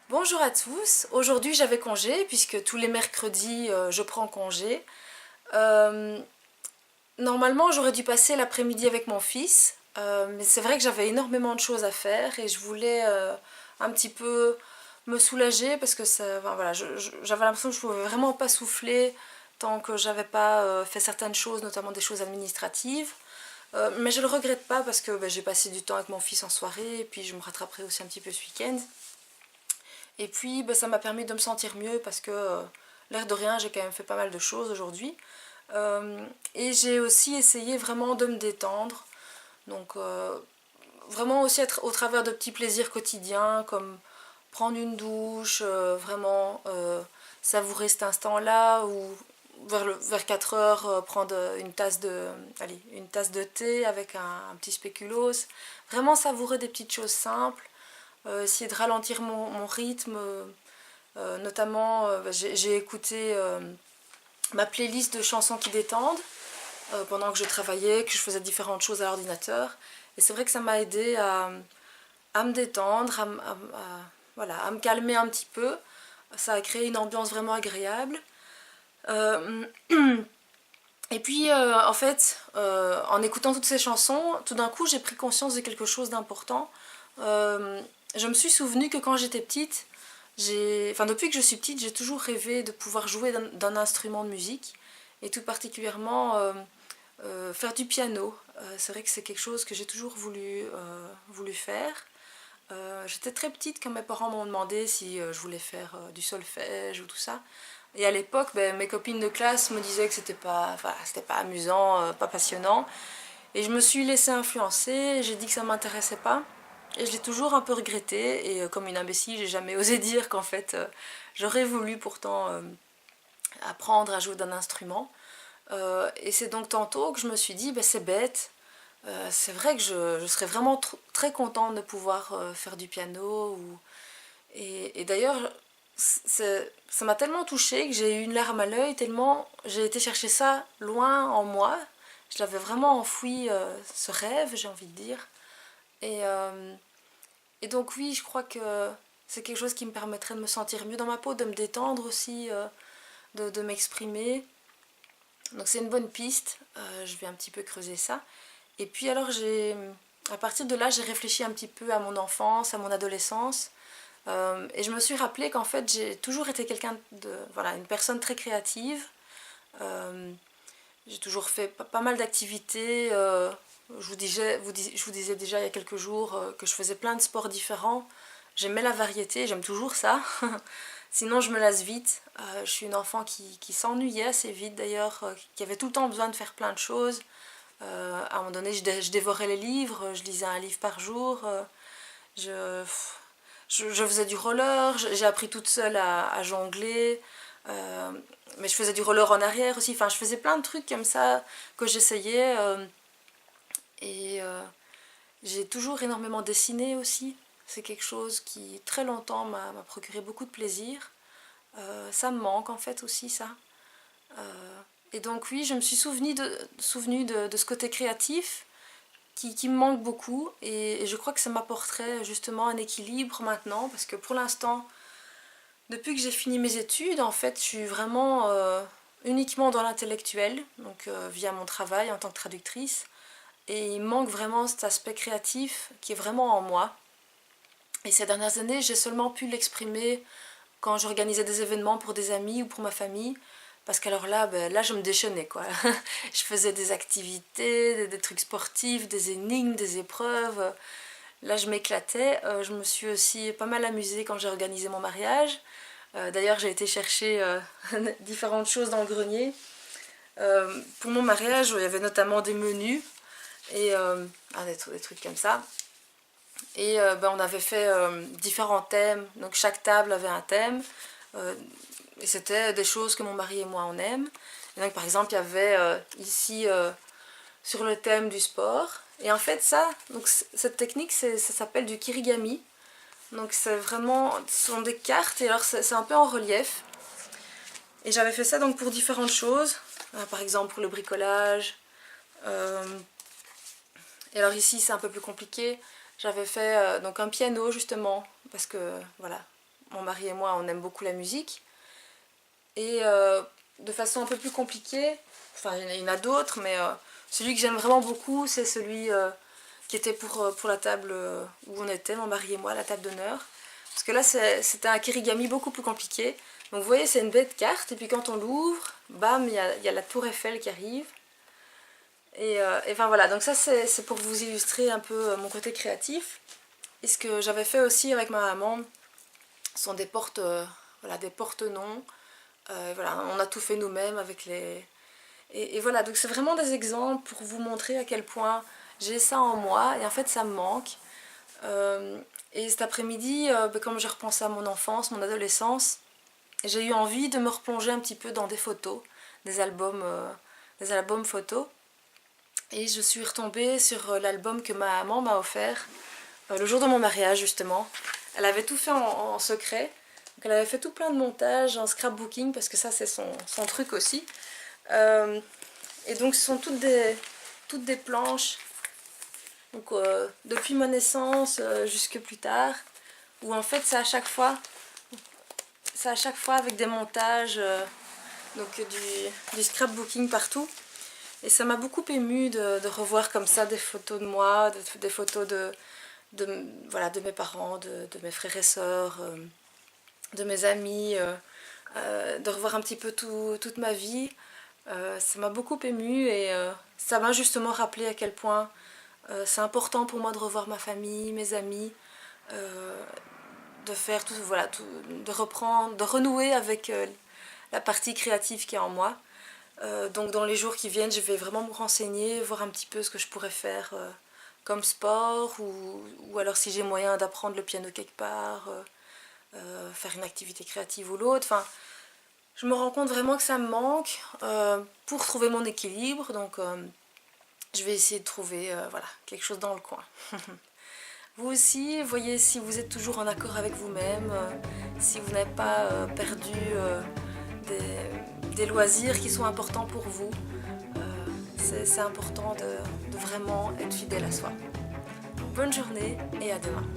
Bonjour à tous, aujourd'hui j'avais congé puisque tous les mercredis je prends congé. Euh, Normalement j'aurais dû passer l'après-midi avec mon fils, mais c'est vrai que j'avais énormément de choses à faire et je voulais un petit peu me soulager parce que ça, enfin, voilà, j'avais l'impression que je pouvais vraiment pas souffler tant que j'avais pas fait certaines choses, notamment des choses administratives. Mais je le regrette pas parce que j'ai passé du temps avec mon fils en soirée et puis je me rattraperai aussi un petit peu ce week-end. Et puis ça m'a permis de me sentir mieux parce que l'air de rien j'ai quand même fait pas mal de choses aujourd'hui. Et j'ai aussi essayé vraiment de me détendre. Donc vraiment aussi être au travers de petits plaisirs quotidiens comme prendre une douche, vraiment savourer cet instant-là ou vers 4 heures prendre une tasse de thé avec un petit spéculoos. Vraiment savourer des petites choses simples. Essayer de ralentir mon rythme. Notamment, j'ai écouté ma playlist de chansons qui détendent pendant que je travaillais, que je faisais différentes choses à l'ordinateur. Et c'est vrai que ça m'a aidé à me détendre, voilà, à me calmer un petit peu. Ça a créé une ambiance vraiment agréable. Euh, et puis, en fait, en écoutant toutes ces chansons, tout d'un coup, j'ai pris conscience de quelque chose d'important. Je me suis souvenu que quand j'étais petite, enfin depuis que je suis petite, j'ai toujours rêvé de pouvoir jouer d'un instrument de musique et tout particulièrement faire du piano. C'est vrai que c'est quelque chose que j'ai toujours voulu faire. J'étais très petite quand mes parents m'ont demandé si je voulais faire du solfège ou tout ça. Et à l'époque, mes copines de classe me disaient que c'était pas amusant, pas passionnant. Et je me suis laissée influencer, j'ai dit que ça m'intéressait pas. Et je l'ai toujours un peu regretté. Et comme une imbécile, j'ai jamais osé dire qu'en fait, j'aurais voulu pourtant apprendre à jouer d'un instrument. Et c'est donc tantôt que je me suis dit, c'est bête. C'est vrai que je serais vraiment très contente de pouvoir faire du piano. Et d'ailleurs, ça m'a tellement touchée que j'ai eu une larme à l'œil, tellement j'ai été chercher ça loin en moi. Je l'avais vraiment enfoui, ce rêve, j'ai envie de dire. Et, euh, et donc oui, je crois que c'est quelque chose qui me permettrait de me sentir mieux dans ma peau, de me détendre aussi, de m'exprimer. Donc c'est une bonne piste, je vais un petit peu creuser ça. Et puis alors à partir de là, j'ai réfléchi un petit peu à mon enfance, à mon adolescence. Et je me suis rappelé qu'en fait, j'ai toujours été voilà, une personne très créative. Euh, j'ai toujours fait pas mal d'activités. Je vous disais déjà il y a quelques jours que je faisais plein de sports différents. J'aimais la variété, j'aime toujours ça. Sinon, je me lasse vite. Je suis une enfant qui s'ennuyait assez vite d'ailleurs, qui avait tout le temps besoin de faire plein de choses. À un moment donné, je dévorais les livres, je lisais un livre par jour. Je, je faisais du roller, j'ai appris toute seule à jongler. Euh, mais je faisais du roller en arrière aussi. Enfin, je faisais plein de trucs comme ça que j'essayais. Et j'ai toujours énormément dessiné aussi. C'est quelque chose qui, très longtemps, m'a procuré beaucoup de plaisir. Ça me manque en fait aussi, ça. Et donc oui, je me suis souvenu de ce côté créatif qui me manque beaucoup. Et je crois que ça m'apporterait justement un équilibre maintenant. Parce que pour l'instant, depuis que j'ai fini mes études, en fait, je suis vraiment uniquement dans l'intellectuel. Donc via mon travail en tant que traductrice. Et il me manque vraiment cet aspect créatif qui est vraiment en moi. Et ces dernières années, j'ai seulement pu l'exprimer quand j'organisais des événements pour des amis ou pour ma famille. Parce qu'alors là, là je me déchaînais quoi. Je faisais des activités, des trucs sportifs, des énigmes, des épreuves. Là je m'éclatais. Je me suis aussi pas mal amusée quand j'ai organisé mon mariage. D'ailleurs j'ai été chercher différentes choses dans le grenier. Pour mon mariage, il y avait notamment des menus et des trucs comme ça. Et on avait fait différents thèmes. Donc chaque table avait un thème. Et c'était des choses que mon mari et moi on aime. Et donc par exemple il y avait ici sur le thème du sport, Et en fait donc cette technique ça s'appelle du kirigami. Donc c'est vraiment, ce sont des cartes et alors c'est un peu en relief. Et j'avais fait ça donc pour différentes choses, par exemple pour le bricolage. Et alors ici c'est un peu plus compliqué. J'avais fait donc un piano justement, parce que voilà, mon mari et moi on aime beaucoup la musique. Et de façon un peu plus compliquée, enfin il y en a d'autres, mais celui que j'aime vraiment beaucoup c'est celui qui était pour la table où on était, mon mari et moi, la table d'honneur. Parce que là c'était un kirigami beaucoup plus compliqué. Donc vous voyez c'est une bête carte et puis quand on l'ouvre, bam, il y a la tour Eiffel qui arrive. Et enfin voilà, donc ça c'est pour vous illustrer un peu mon côté créatif. Et ce que j'avais fait aussi avec ma maman sont des porte, voilà, des porte-noms. Voilà, on a tout fait nous-mêmes avec les... Et voilà, donc c'est vraiment des exemples pour vous montrer à quel point j'ai ça en moi et en fait ça me manque. Et cet après-midi, comme j'ai repensé à mon enfance, mon adolescence, j'ai eu envie de me replonger un petit peu dans des photos, des albums photos. Et je suis retombée sur l'album que ma maman m'a offert le jour de mon mariage justement. Elle avait tout fait en secret. Donc elle avait fait tout plein de montages en scrapbooking parce que ça c'est son truc aussi. Et donc ce sont toutes des planches. Donc depuis ma naissance jusque plus tard. Où en fait c'est à chaque fois avec des montages, donc du scrapbooking partout. Et ça m'a beaucoup émue de revoir comme ça des photos de moi, des photos voilà, de mes parents, de mes frères et sœurs, de mes amis, de revoir un petit peu toute ma vie. Ça m'a beaucoup émue et ça m'a justement rappelé à quel point c'est important pour moi de revoir ma famille, mes amis, de faire tout, voilà, de reprendre, de renouer avec la partie créative qui est en moi. Donc dans les jours qui viennent, je vais vraiment me renseigner, voir un petit peu ce que je pourrais faire comme sport ou alors si j'ai moyen d'apprendre le piano quelque part, faire une activité créative ou l'autre. Enfin, je me rends compte vraiment que ça me manque pour trouver mon équilibre. Donc je vais essayer de trouver voilà, quelque chose dans le coin. Vous aussi, voyez si vous êtes toujours en accord avec vous-même, si vous n'avez pas perdu des loisirs qui sont importants pour vous. C'est important de vraiment être fidèle à soi. Bonne journée et à demain.